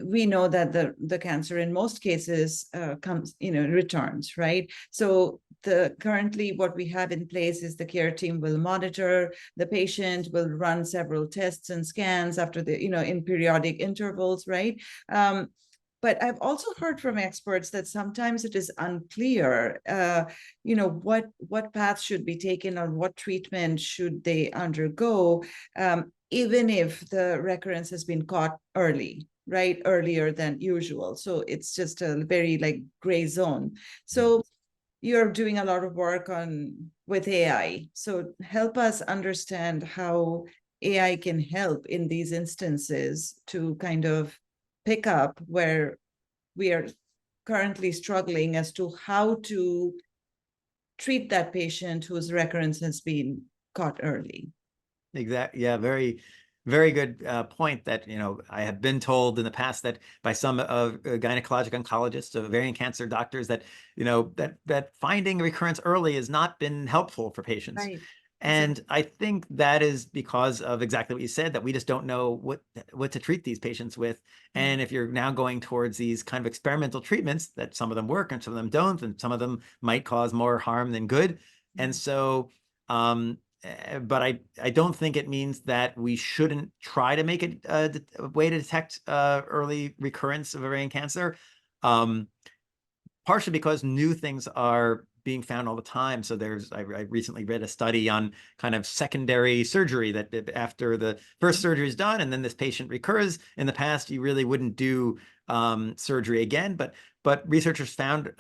we know that the cancer in most cases comes, returns, right? So currently what we have in place is the care team will monitor the patient, will run several tests and scans after in periodic intervals, right? But I've also heard from experts that sometimes it is unclear, what path should be taken or what treatment should they undergo, even if the recurrence has been caught early, right, earlier than usual. So it's just a very gray zone. So you're doing a lot of work with AI. So help us understand how AI can help in these instances to kind of pick up where we are currently struggling as to how to treat that patient whose recurrence has been caught early. Exactly. Yeah, very, very good point that, I have been told in the past that by some gynecologic oncologists, ovarian cancer doctors, that, that finding recurrence early has not been helpful for patients. Right. And I think that is because of exactly what you said, that we just don't know what to treat these patients with. And if you're now going towards these kind of experimental treatments, that some of them work and some of them don't, and some of them might cause more harm than good. And so, but I don't think it means that we shouldn't try to make it a way to detect early recurrence of ovarian cancer. Partially because new things are being found all the time. So I recently read a study on kind of secondary surgery, that after the first surgery is done and then this patient recurs, in the past you really wouldn't do surgery again. But researchers found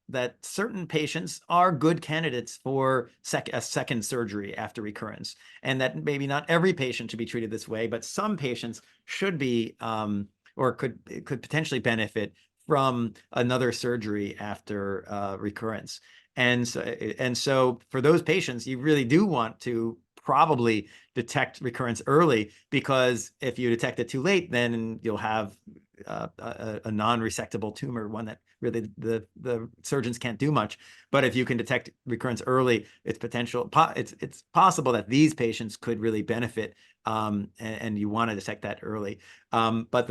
that certain patients are good candidates for a second surgery after recurrence, and that maybe not every patient should be treated this way, but some patients should be or could potentially benefit from another surgery after recurrence. And so for those patients, you really do want to probably detect recurrence early, because if you detect it too late, then you'll have a non-resectable tumor, one that really the surgeons can't do much. But if you can detect recurrence early, it's possible that these patients could really benefit, and you want to detect that early. But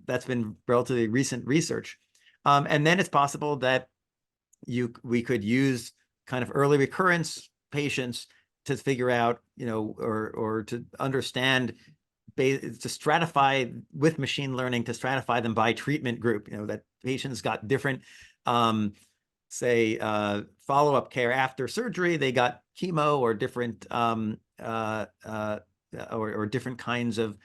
that's been relatively recent research. And then it's possible that we could use kind of early recurrence patients to figure out, or to understand, to stratify with machine learning, to stratify them by treatment group, that patients got different, say, follow-up care after surgery, they got chemo or different, or different kinds of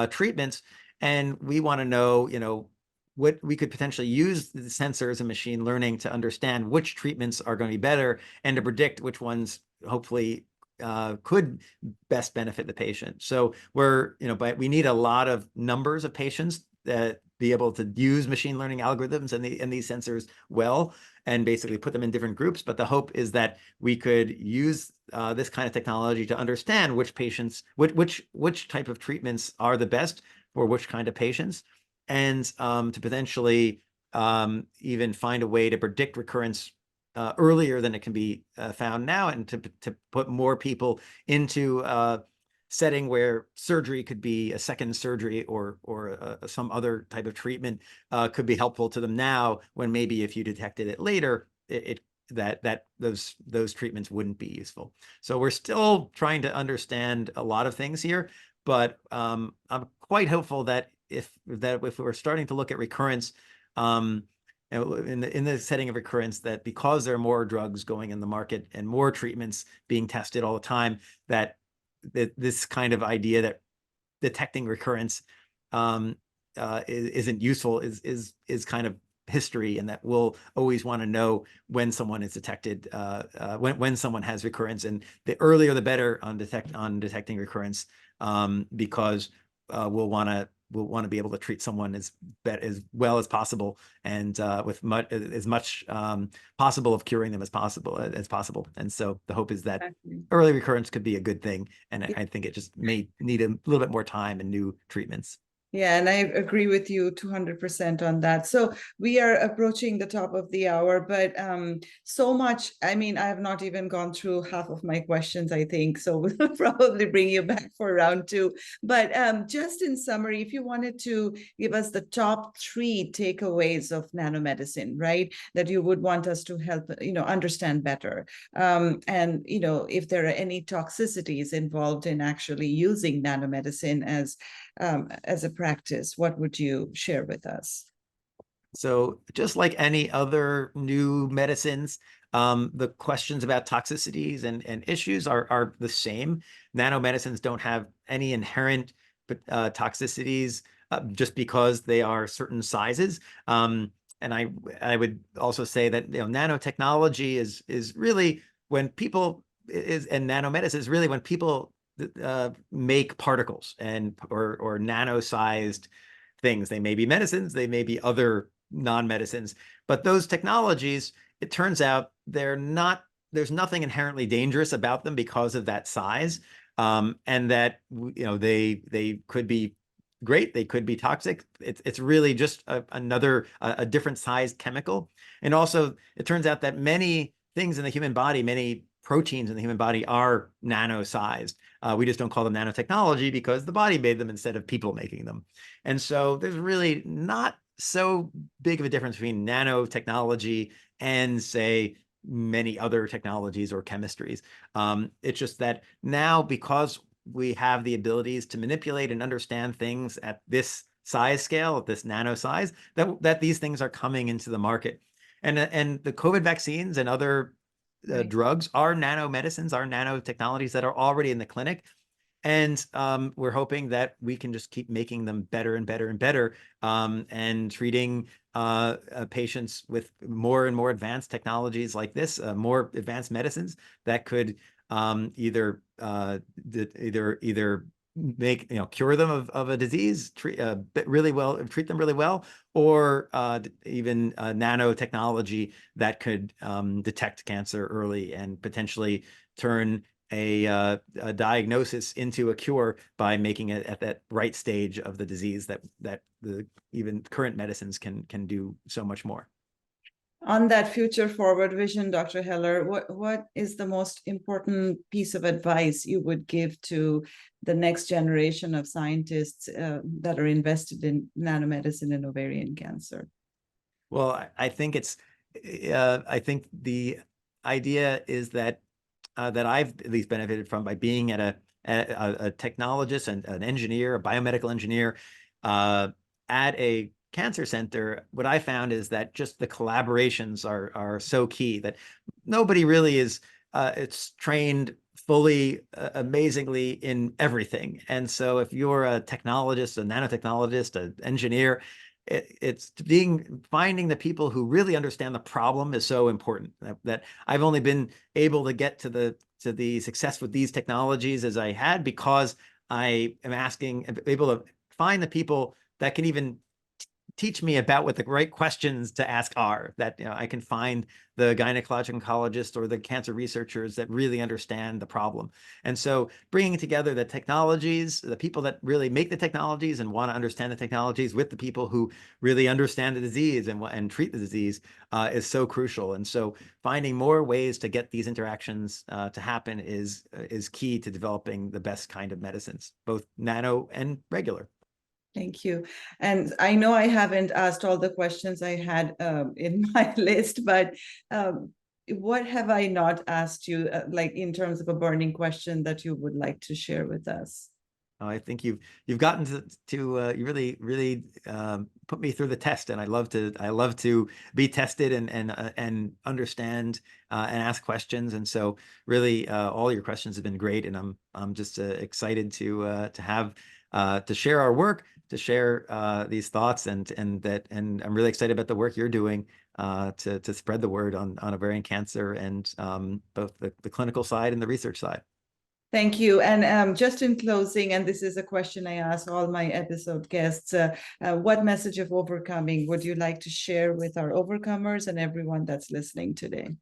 treatments. And we want to know, what we could potentially use the sensors and machine learning to understand which treatments are going to be better, and to predict which ones hopefully could best benefit the patient. So but we need a lot of numbers of patients that be able to use machine learning algorithms and these sensors well, and basically put them in different groups. But the hope is that we could use this kind of technology to understand which patients, which type of treatments are the best for which kind of patients, and to potentially even find a way to predict recurrence earlier than it can be found now, and to put more people into a setting where surgery could be a second surgery, or some other type of treatment could be helpful to them now, when maybe if you detected it later, those treatments wouldn't be useful. So we're still trying to understand a lot of things here, but I'm quite hopeful that if we're starting to look at recurrence, in the setting of recurrence, that because there are more drugs going in the market and more treatments being tested all the time, that this kind of idea that detecting recurrence isn't useful is kind of history, and that we'll always want to know when someone is detected, when someone has recurrence, and the earlier the better on detecting recurrence, because we'll want to be able to treat someone as well as possible, and with as much possible of curing them as possible. And so the hope is that early recurrence could be a good thing, and I think it just may need a little bit more time and new treatments. Yeah, and I agree with you 200% on that. So we are approaching the top of the hour, but so much. I mean, I have not even gone through half of my questions, I think. So we'll probably bring you back for round two. But just in summary, if you wanted to give us the top 3 takeaways of nanomedicine, right, that you would want us to help, understand better. And, if there are any toxicities involved in actually using nanomedicine as a practice, what would you share with us? So just like any other new medicines, the questions about toxicities and issues are the same. Nanomedicines don't have any inherent toxicities just because they are certain sizes. And I would also say that nanotechnology is really when people and nanomedicine is really when people make particles or nano-sized things. They may be medicines, they may be other non-medicines, but those technologies, it turns out there's nothing inherently dangerous about them because of that size, and that they could be great, they could be toxic. It's really just a different sized chemical. And also, it turns out that many things in the human body, many proteins in the human body are nano-sized. We just don't call them nanotechnology because the body made them instead of people making them. And so there's really not so big of a difference between nanotechnology and, say, many other technologies or chemistries. It's just that now, because we have the abilities to manipulate and understand things at this size scale, at this nano size, that these things are coming into the market. And the COVID vaccines and other drugs are nanomedicines, are nanotechnologies that are already in the clinic. And we're hoping that we can just keep making them better and better and better, and treating patients with more and more advanced technologies like this, more advanced medicines that could either make cure them of a disease, treat them really well, or even nanotechnology that could detect cancer early and potentially turn a diagnosis into a cure by making it at that right stage of the disease that the even current medicines can do so much more. On that future forward vision, Dr. Heller, what is the most important piece of advice you would give to the next generation of scientists that are invested in nanomedicine and ovarian cancer? Well, I think I think the idea is that that I've at least benefited from by being at a technologist and an engineer, a biomedical engineer, at a cancer center. What I found is that just the collaborations are so key, that nobody really is it's trained fully amazingly in everything. And so if you're a technologist, a nanotechnologist, an engineer, it's finding the people who really understand the problem is so important. That I've only been able to get to the success with these technologies as I had because I am able to find the people that can even teach me about what the right questions to ask are, that I can find the gynecologic oncologist or the cancer researchers that really understand the problem. And so bringing together the technologies, the people that really make the technologies and want to understand the technologies, with the people who really understand the disease and treat the disease is so crucial. And so finding more ways to get these interactions to happen is key to developing the best kind of medicines, both nano and regular. Thank you. And I know I haven't asked all the questions I had in my list, but what have I not asked you, like in terms of a burning question that you would like to share with us? I think you've gotten to you really put me through the test, and I love to be tested and understand and ask questions. And so really, all your questions have been great, and I'm just excited to have to share our work, to share these thoughts, and I'm really excited about the work you're doing to spread the word on ovarian cancer, and both the clinical side and the research side. Thank you. And just in closing, and this is a question I ask all my episode guests, what message of overcoming would you like to share with our overcomers and everyone that's listening today?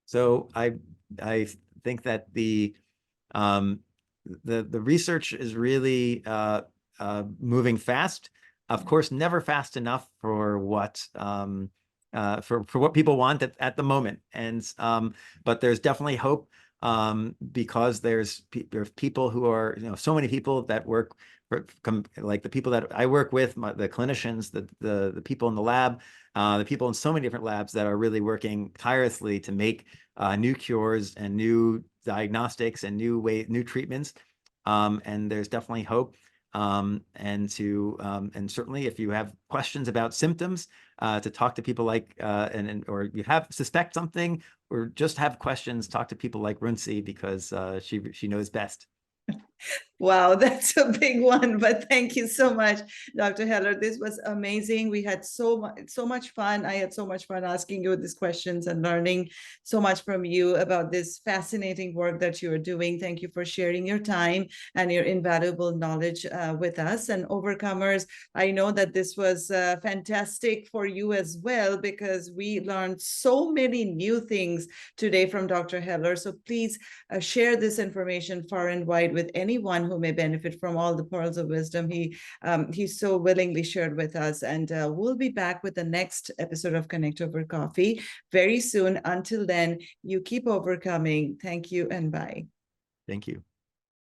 So I think that the research is really moving fast. Of course, never fast enough for what for what people want at the moment. And but there's definitely hope, because there's people who are, so many people that work like the people that I work with, the clinicians, the people in the lab, the people in so many different labs that are really working tirelessly to make new cures and new diagnostics and new treatments. And there's definitely hope. And certainly if you have questions about symptoms, to talk to people like, or you suspect something, or just have questions, talk to people like Runcie, because she knows best. Wow, that's a big one, but thank you so much, Dr. Heller. This was amazing. We had so much fun. I had so much fun asking you these questions and learning so much from you about this fascinating work that you are doing. Thank you for sharing your time and your invaluable knowledge with us. And overcomers, I know that this was fantastic for you as well, because we learned so many new things today from Dr. Heller. So please share this information far and wide with anyone who may benefit from all the pearls of wisdom he so willingly shared with us. And we'll be back with the next episode of Connect Over Coffee very soon. Until then, you keep overcoming. Thank you and bye. Thank you.